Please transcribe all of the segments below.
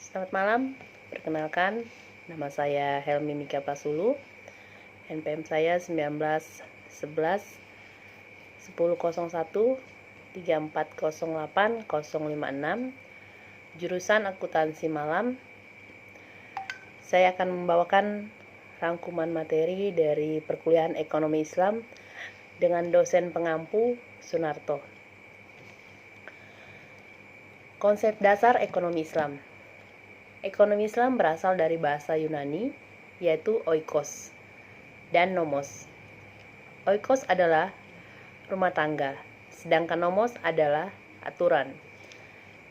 Selamat malam, perkenalkan nama saya Helmi Mika Pasulu, NPM saya 1911 1001 3408 056, jurusan akuntansi malam. Saya akan membawakan rangkuman materi dari perkuliahan ekonomi Islam dengan dosen pengampu Sunarto. Konsep dasar ekonomi Islam. Ekonomi Islam berasal dari bahasa Yunani, yaitu oikos dan nomos. Oikos adalah rumah tangga, sedangkan nomos adalah aturan.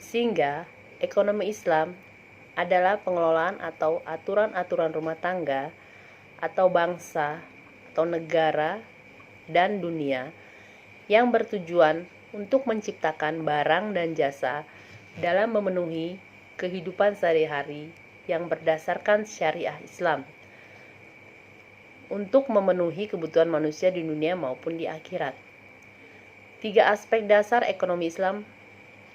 Sehingga ekonomi Islam adalah pengelolaan atau aturan-aturan rumah tangga atau bangsa atau negara dan dunia yang bertujuan untuk menciptakan barang dan jasa dalam memenuhi kehidupan sehari-hari yang berdasarkan syariah Islam untuk memenuhi kebutuhan manusia di dunia maupun di akhirat. 3 aspek dasar ekonomi Islam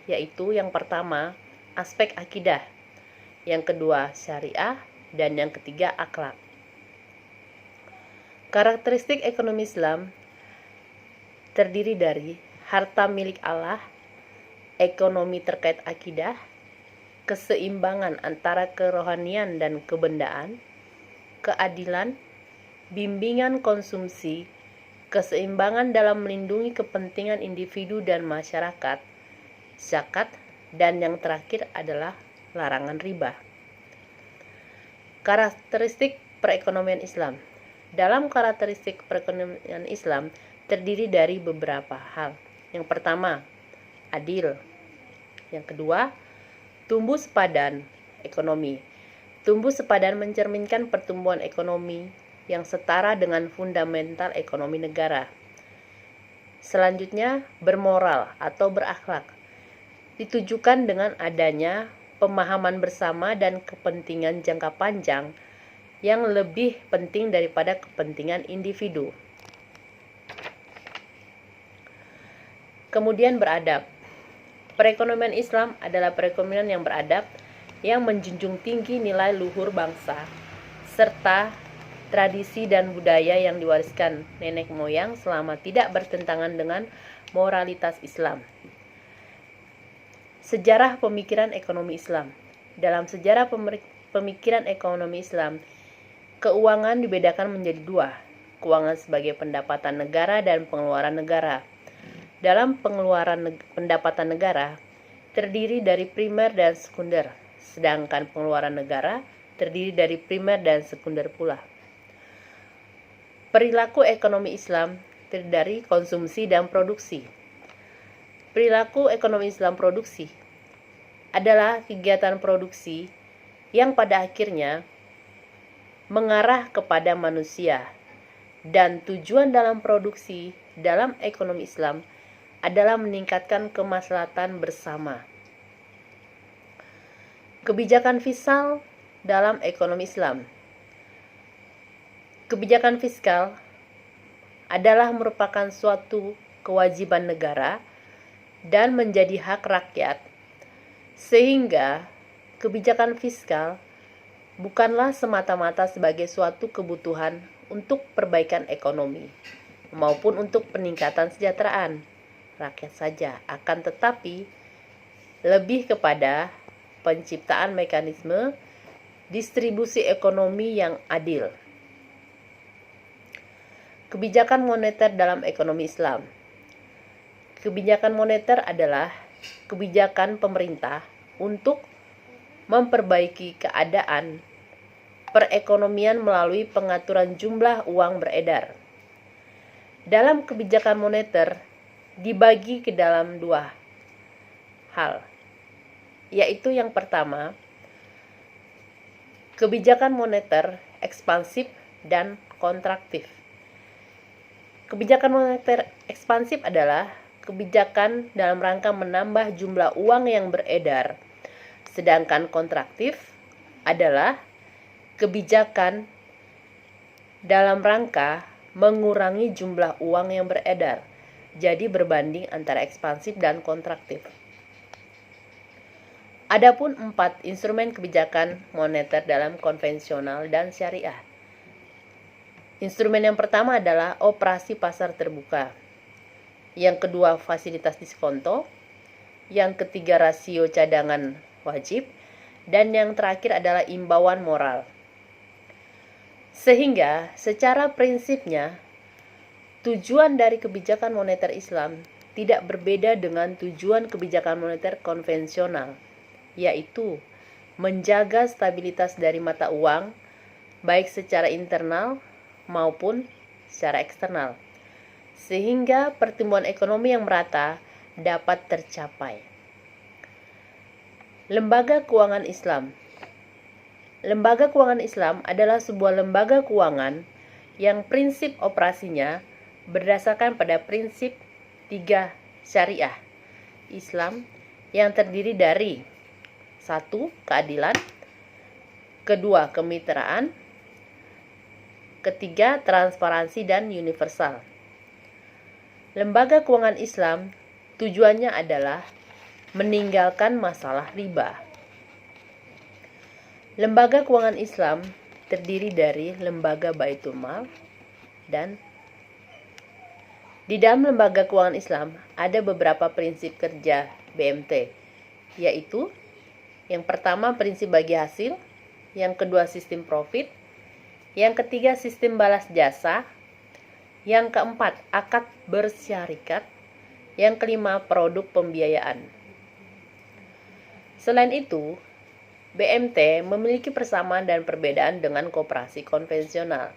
yaitu yang pertama, aspek akidah, yang kedua, syariah, dan yang ketiga, akhlak. Karakteristik ekonomi Islam terdiri dari harta milik Allah, ekonomi terkait akidah, keseimbangan antara kerohanian dan kebendaan, keadilan, bimbingan konsumsi, keseimbangan dalam melindungi kepentingan individu dan masyarakat, zakat, dan yang terakhir adalah larangan riba. Karakteristik perekonomian Islam. Dalam karakteristik perekonomian Islam terdiri dari beberapa hal. Yang pertama, adil. Yang kedua, tumbuh sepadan ekonomi. Tumbuh sepadan mencerminkan pertumbuhan ekonomi yang setara dengan fundamental ekonomi negara. Selanjutnya, bermoral atau berakhlak. Ditujukan dengan adanya pemahaman bersama dan kepentingan jangka panjang yang lebih penting daripada kepentingan individu. Kemudian beradab. Perekonomian Islam adalah perekonomian yang beradab, yang menjunjung tinggi nilai luhur bangsa, serta tradisi dan budaya yang diwariskan nenek moyang selama tidak bertentangan dengan moralitas Islam. Sejarah pemikiran ekonomi Islam. Dalam sejarah pemikiran ekonomi Islam, keuangan dibedakan menjadi 2, keuangan sebagai pendapatan negara dan pengeluaran negara. Dalam pengeluaran pendapatan negara terdiri dari primer dan sekunder, sedangkan pengeluaran negara terdiri dari primer dan sekunder pula. Perilaku ekonomi Islam terdiri dari konsumsi dan produksi. Perilaku ekonomi Islam produksi adalah kegiatan produksi yang pada akhirnya mengarah kepada manusia, dan tujuan dalam produksi dalam ekonomi Islam adalah meningkatkan kemaslahatan bersama. Kebijakan fiskal dalam ekonomi Islam. Kebijakan fiskal adalah merupakan suatu kewajiban negara dan menjadi hak rakyat, sehingga kebijakan fiskal bukanlah semata-mata sebagai suatu kebutuhan untuk perbaikan ekonomi maupun untuk peningkatan kesejahteraan rakyat saja, akan tetapi lebih kepada penciptaan mekanisme distribusi ekonomi yang adil. Kebijakan moneter dalam ekonomi Islam. Kebijakan moneter adalah kebijakan pemerintah untuk memperbaiki keadaan perekonomian melalui pengaturan jumlah uang beredar. Dalam kebijakan moneter dibagi ke dalam 2 hal, yaitu yang pertama, kebijakan moneter ekspansif dan kontraktif. Kebijakan moneter ekspansif adalah kebijakan dalam rangka menambah jumlah uang yang beredar, sedangkan kontraktif adalah kebijakan dalam rangka mengurangi jumlah uang yang beredar. Jadi berbanding antara ekspansif dan kontraktif. Adapun 4 instrumen kebijakan moneter dalam konvensional dan syariah. Instrumen yang pertama adalah operasi pasar terbuka. Yang kedua, fasilitas diskonto. Yang ketiga, rasio cadangan wajib. Dan yang terakhir adalah imbauan moral. Sehingga secara prinsipnya tujuan dari kebijakan moneter Islam tidak berbeda dengan tujuan kebijakan moneter konvensional, yaitu menjaga stabilitas dari mata uang baik secara internal maupun secara eksternal, sehingga pertumbuhan ekonomi yang merata dapat tercapai. Lembaga Keuangan Islam. Lembaga Keuangan Islam adalah sebuah lembaga keuangan yang prinsip operasinya berdasarkan pada prinsip 3 syariah Islam yang terdiri dari 1. Keadilan, 2. Kemitraan, 3. Transparansi dan universal. Lembaga keuangan Islam tujuannya adalah meninggalkan masalah riba. Lembaga keuangan Islam terdiri dari lembaga Baitul Mal dan di dalam lembaga keuangan Islam ada beberapa prinsip kerja BMT, yaitu yang pertama prinsip bagi hasil, yang kedua sistem profit, yang ketiga sistem balas jasa, yang keempat akad bersyarikat, yang kelima produk pembiayaan. Selain itu, BMT memiliki persamaan dan perbedaan dengan koperasi konvensional.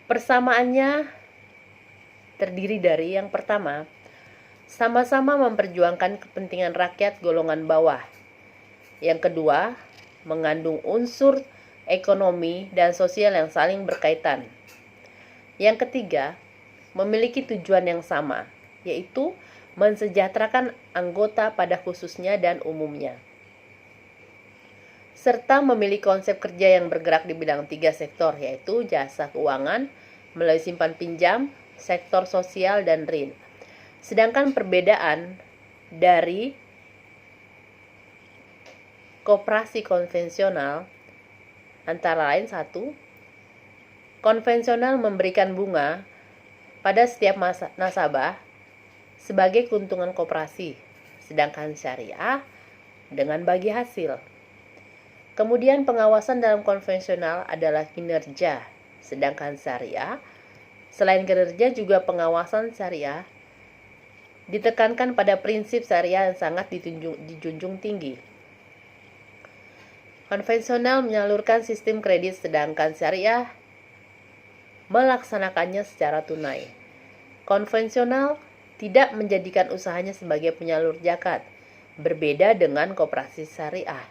Persamaannya terdiri dari yang pertama, sama-sama memperjuangkan kepentingan rakyat golongan bawah. Yang kedua, mengandung unsur ekonomi dan sosial yang saling berkaitan. Yang ketiga, memiliki tujuan yang sama, yaitu mensejahterakan anggota pada khususnya dan umumnya, serta memiliki konsep kerja yang bergerak di bidang 3 sektor, yaitu jasa keuangan, melalui simpan pinjam, sektor sosial, dan real. Sedangkan perbedaan dari koperasi konvensional antara lain 1. Konvensional memberikan bunga pada setiap nasabah sebagai keuntungan koperasi, sedangkan syariah dengan bagi hasil. Kemudian pengawasan dalam konvensional adalah kinerja, sedangkan syariah selain kinerja juga pengawasan syariah ditekankan pada prinsip syariah yang sangat dijunjung tinggi. Konvensional menyalurkan sistem kredit, sedangkan syariah melaksanakannya secara tunai. Konvensional tidak menjadikan usahanya sebagai penyalur zakat, berbeda dengan koperasi syariah.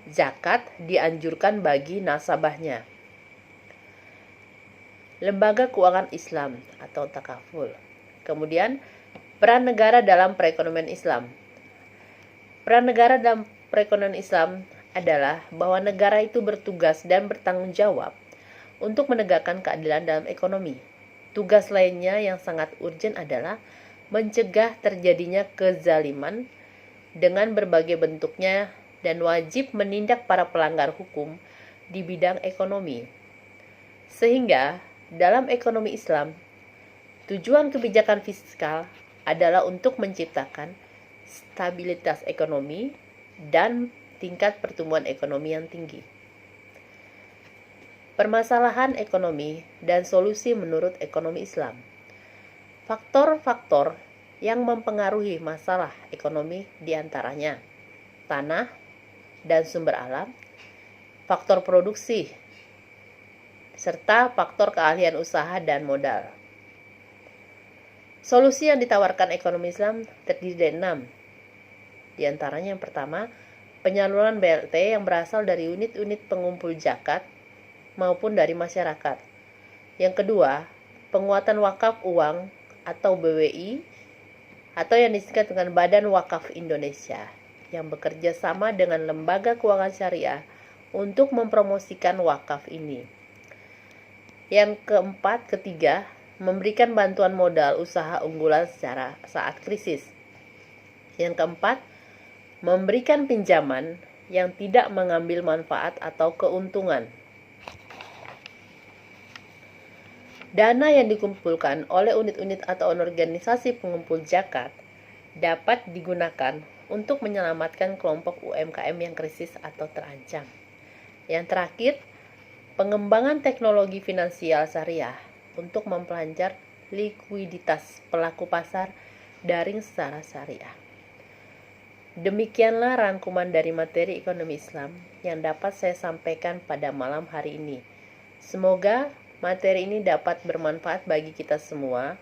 Zakat dianjurkan bagi nasabahnya. Lembaga Keuangan Islam atau takaful. Kemudian, peran negara dalam perekonomian Islam. Peran negara dalam perekonomian Islam adalah bahwa negara itu bertugas dan bertanggung jawab untuk menegakkan keadilan dalam ekonomi. Tugas lainnya yang sangat urgent adalah mencegah terjadinya kezaliman dengan berbagai bentuknya dan wajib menindak para pelanggar hukum di bidang ekonomi. Sehingga dalam ekonomi Islam, tujuan kebijakan fiskal adalah untuk menciptakan stabilitas ekonomi dan tingkat pertumbuhan ekonomi yang tinggi. Permasalahan ekonomi dan solusi menurut ekonomi Islam. Faktor-faktor yang mempengaruhi masalah ekonomi diantaranya tanah dan sumber alam, faktor produksi, serta faktor keahlian usaha dan modal. Solusi yang ditawarkan ekonomi Islam terdiri dari 6. Di antaranya yang pertama, penyaluran BLT yang berasal dari unit-unit pengumpul zakat maupun dari masyarakat. Yang kedua, penguatan wakaf uang atau BWI atau yang disingkat dengan Badan Wakaf Indonesia yang bekerja sama dengan lembaga keuangan syariah untuk mempromosikan wakaf ini. Yang ketiga, memberikan bantuan modal usaha unggulan secara saat krisis. Yang keempat, memberikan pinjaman yang tidak mengambil manfaat atau keuntungan. Dana yang dikumpulkan oleh unit-unit atau organisasi pengumpul zakat dapat digunakan untuk menyelamatkan kelompok UMKM yang krisis atau terancam. Yang terakhir, pengembangan teknologi finansial syariah untuk memperlancar likuiditas pelaku pasar daring secara syariah. Demikianlah rangkuman dari materi ekonomi Islam yang dapat saya sampaikan pada malam hari ini. Semoga materi ini dapat bermanfaat bagi kita semua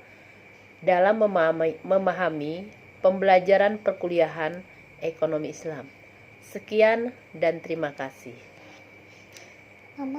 dalam memahami pembelajaran perkuliahan ekonomi Islam. Sekian dan terima kasih.